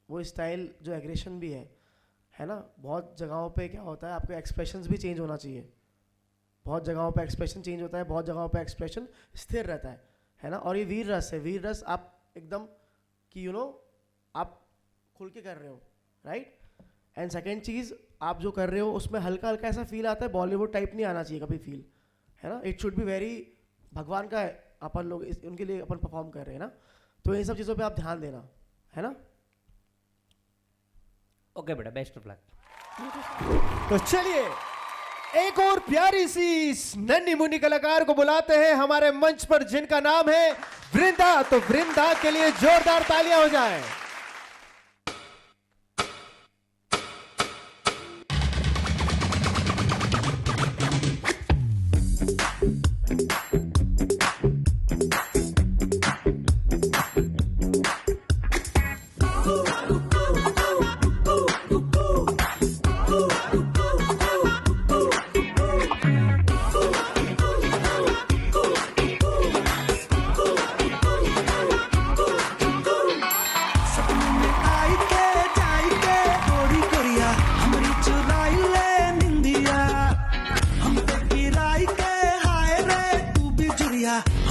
वो स्टाइल जो एग्रेशन भी है ना, बहुत जगहों पे क्या होता है, आपके एक्सप्रेशंस भी चेंज होना चाहिए। बहुत जगहों पे एक्सप्रेशन चेंज होता है, बहुत जगहों पे एक्सप्रेशन स्थिर रहता है ना। और ये वीर रस है, वीर रस आप एकदम कि आप खुल के कर रहे हो, राइट। एंड सेकेंड चीज़, आप जो कर रहे हो उसमें हल्का हल्का ऐसा फील आता है, बॉलीवुड टाइप नहीं आना चाहिए कभी फील, है ना। इट शुड बी वेरी भगवान का अपन लोग उनके लिए अपन परफॉर्म कर रहे हैं ना, तो इन सब चीज़ों पे आप ध्यान देना, है ना। ओके बेटा, बेस्ट ऑफ लक। तो चलिए एक और प्यारी सी नन्ही मुन्नी कलाकार को बुलाते हैं हमारे मंच पर, जिनका नाम है वृंदा। तो वृंदा के लिए जोरदार तालियां हो जाए।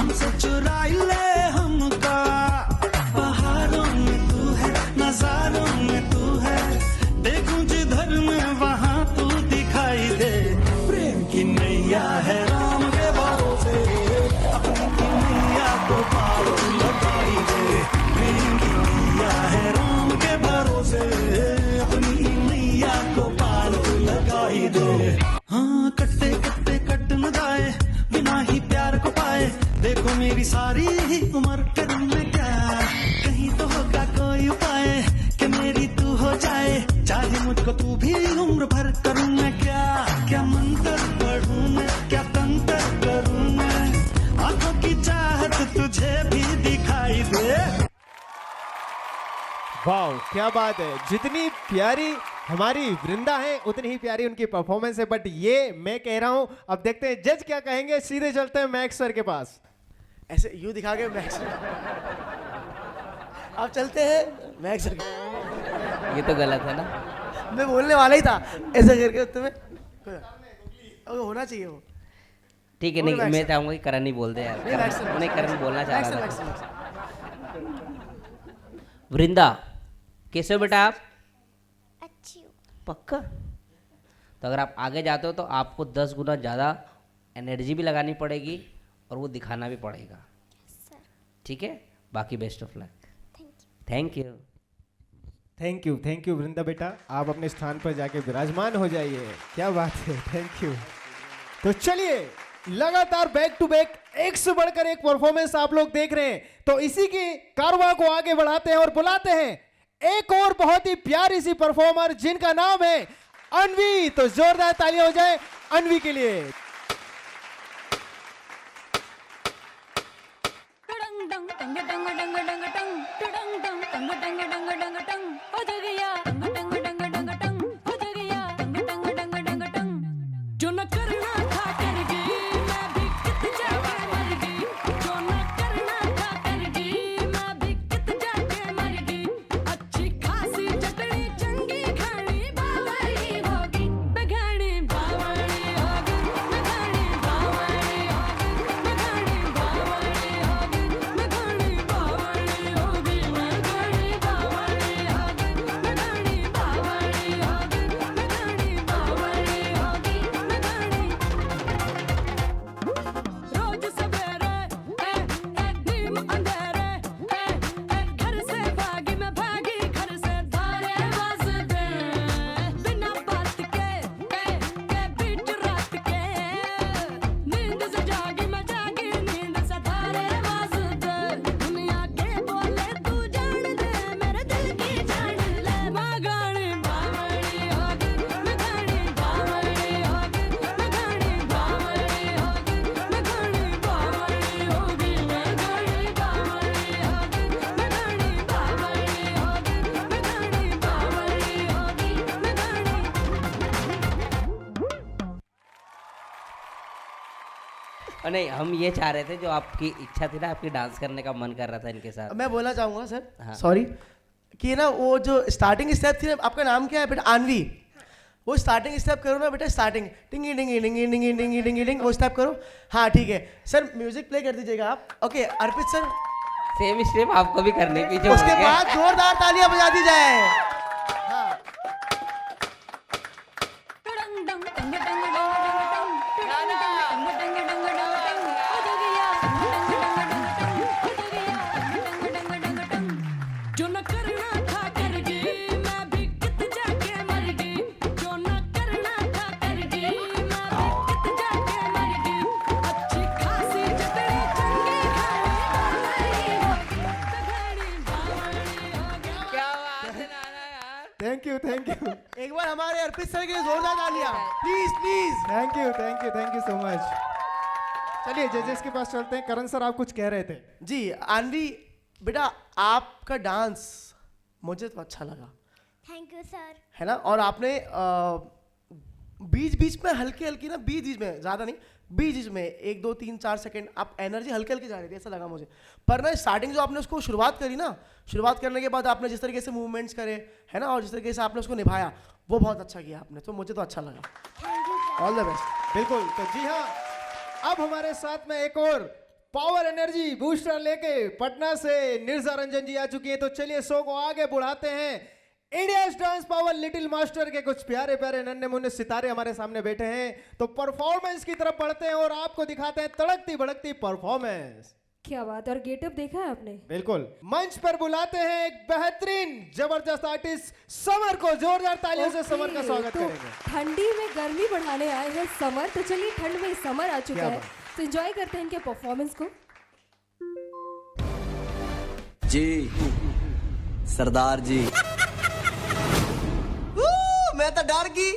हमसे चुराई ले हमका, बहारों में तू है, नजारों में तू है, देखूं जिधर मैं वहां तू दिखाई दे। प्रेम की नैया है राम के भरोसे, अपनी नैया को पार लगाई दे। प्रेम की नैया है राम के भरोसे, अपनी नैया को पार लगाई दे। हाँ कटते कटते कट न जाए, बिना ही प्यार को पाए, देखो मेरी सारी ही उम्र करूं मैं क्या, कहीं तो होगा कोई उपाय कि मेरी तू हो जाए, चाहे मुझको तू भी उम्र भर करूं मैं क्या, क्या मंत्र पढ़ूं मैं, क्या तंत्र करूं मैं, आंखों की चाहत तुझे भी दिखाई दे। वाह क्या बात है, जितनी प्यारी हमारी वृंदा है उतनी ही प्यारी उनकी परफॉर्मेंस है। बट ये मैं कह रहा हूं, अब देखते हैं जज क्या कहेंगे। सीधे चलते हैं मैक्स सर के पास। ऐसे यू दिखा के मैक्स, आप चलते हैं मैक्स सर के। ये तो गलत है ना। मैं बोलने वाला ही था ऐसे करके तुम्हें, होना चाहिए वो। ठीक है, नहीं मैं चाहूंगा कि करण ही बोल दे यार। नहीं, मैक्स सर, नहीं करण बोलना चाह मैक्स सर, रहा मैक्स सर, मैक्स था। सर। वृंदा कैसे हो बेटा आप? अच्छी हूँ। पक्का? तो अगर आप आगे जाते हो तो आपको 10 गुना ज़्यादा एनर्जी भी लगानी पड़ेगी और वो दिखाना भी पड़ेगा। सर ठीक है, बाकी best of luck. Thank you. Thank you. Thank you Vrinda बेटा, आप अपने स्थान पर जाके विराजमान हो जाइए। क्या बात है, थैंक यू। तो चलिए लगातार बैक टू बैक एक से बढ़कर एक परफॉर्मेंस आप लोग देख रहे हैं, तो इसी की कारवां को आगे बढ़ाते हैं और बुलाते हैं एक और बहुत ही प्यारी सी परफॉर्मर जिनका नाम है अनवी। तो जोरदार तालियां हो जाए अनवी के लिए। जो न करना था कर दी, मैं भी कित जाके मर गई, जो न करना था कर दी, मैं भी कित जाके मर गई, अच्छी खासी चटनी चंगी घानी बावड़ी होगी, बघाड़ी बावड़ी होगी, बघाड़ी बावड़ी होगी, बघाड़ी बावड़ी होगी, बघाड़ी बावड़ी होगी, बघाड़ी बावड़ी होगी, बघाड़ी बावड़ी होगी, बघाड़ी बावड़ी होगी, रोज सवेरे नीम अंधेरे घर से भागी मैं भागी घर से धारे वास्ते, बिना बात के बीच रात के, नींद से जागी मैं जागी नींद से धारे वास्ते, दुनिया के बोले तू जान दे मेरे दिल की जान ले, बघाड़ी बावड़ी होगी, बघाड़ी बावड़ी होगी, बघाड़ी बावड़ी होगी, बघाड़ी बावड़ी होगी, बघाड़ी बावड़ी होगी, बघाड़ी बावड़ी होगी, बघाड़ी बावड़ी होगी, और नहीं, हम ये चाह रहे थे जो आपकी इच्छा थी ना, आपकी डांस करने का मन कर रहा था इनके साथ। मैं बोलना चाहूँगा सर, हाँ। सॉरी, कि ना वो जो स्टार्टिंग स्टेप थी ना, आपका नाम क्या है बेटा? आनवी। वो स्टार्टिंग स्टेप करो ना बेटा, स्टार्टिंग टिंगी टिंगी टिंगी टिंगी टिंगी टिंगी टिंग, वो स्टेप करो। हाँ ठीक है सर, म्यूजिक प्ले कर दीजिएगा आप। ओके अर्पित सर, सेम स्टेप आपको भी करने पीछे उसके मुड़ के। बाद जोरदार तालियां बजा दी जाए। हाँ जो न करना था कर गई, मैं भी कित जाके मर गई, जो न करना था कर गई, मैं भी कित जाके मर गई, अच्छी खासी चटनी चंगी घानी बावड़ी होगी, क्या बात है नाना यार। थैंक यू एक बार हमारे अर्पित सर के लिए जोरदार तालियां please please. Thank you so much. चलिए जजेस के पास चलते हैं। करण सर आप कुछ कह रहे थे। जी आनवी बेटा, आपका डांस मुझे तो अच्छा लगा, थैंक यू सर। है ना? और आपने बीच बीच में हल्की हल्की ना, बीच बीच में ज़्यादा नहीं, बीच बीच में 1 2 3 4 सेकंड आप एनर्जी हल्की हल्की जा रही थी, ऐसा लगा मुझे। पर ना स्टार्टिंग जो आपने उसको शुरुआत करी ना, शुरुआत करने के बाद आपने जिस तरीके से मूवमेंट्स करे है ना, और जिस तरीके से आपने उसको निभाया, वो बहुत अच्छा किया आपने, तो मुझे तो अच्छा लगा। Thank you sir. All the best. बिल्कुल। तो जी हाँ, अब हमारे साथ में एक और पावर एनर्जी बूस्टर लेके पटना से निर्जा रंजन जी आ चुकी है। तो चलिए शो को आगे बढ़ाते हैं। India dance power little master के कुछ प्यारे प्यारे नन्हे मुन्ने सितारे हमारे सामने बैठे हैं। तो परफॉर्मेंस की तरफ बढ़ते हैं और आपको दिखाते हैं तड़कती भड़कती परफॉर्मेंस। क्या बात है, और गेटअप देखा है आपने? बिल्कुल। मंच पर बुलाते हैं एक बेहतरीन जबरदस्त आर्टिस्ट समर को। जोरदार तालियों से समर का स्वागत तो करेंगे। ठंडी में गर्मी बढ़ाने आए हैं समर, तो चलिए ठंड में समर आ चुका क्या है, बात। तो एंजॉय करते हैं इनके परफॉर्मेंस को। जी सरदार जी। मैं तो डर गई।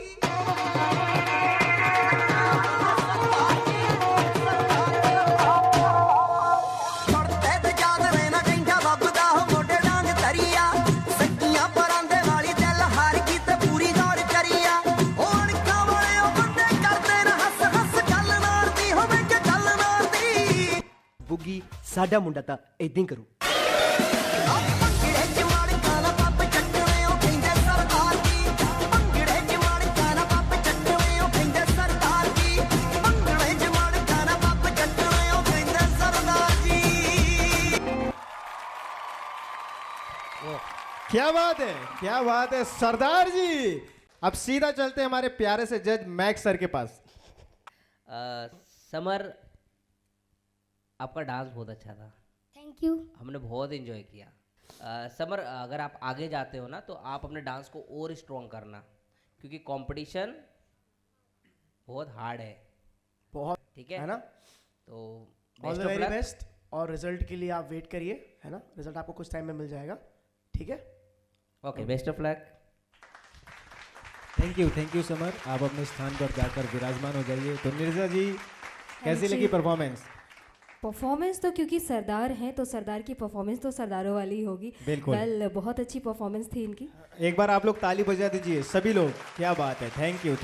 बुगी साडा मुंडा ता इदां ही करू। क्या बात है, क्या बात है सरदार जी। अब सीधा चलते हैं हमारे प्यारे से जज मैक्स सर के पास। समर, आपका डांस बहुत अच्छा था, थैंक यू। हमने बहुत एंजॉय किया। समर, अगर आप आगे जाते हो ना तो आप अपने डांस को और स्ट्रॉन्ग करना, क्योंकि कंपटीशन बहुत हार्ड है। बहुत, ठीक है ना? तो ऑल द वेरी बेस्ट, और रिजल्ट के लिए आप वेट करिए, है ना? रिजल्ट आपको कुछ टाइम में मिल जाएगा, ठीक है? Okay, best of luck. Thank you summer. आप अपने स्थान पर जाकर विराजमान हो जाइए। तो निर्जा जी, कैसी लगी परफॉर्मेंस? परफॉर्मेंस तो क्योंकि सरदार हैं तो सरदार की परफॉर्मेंस तो सरदारों वाली ही होगी। बिल्कुल। वेल, बहुत अच्छी परफॉर्मेंस थी इनकी। एक बार आप लोग ताली बजा दीजिए सभी लोग। क्या बात है, थैंक यू।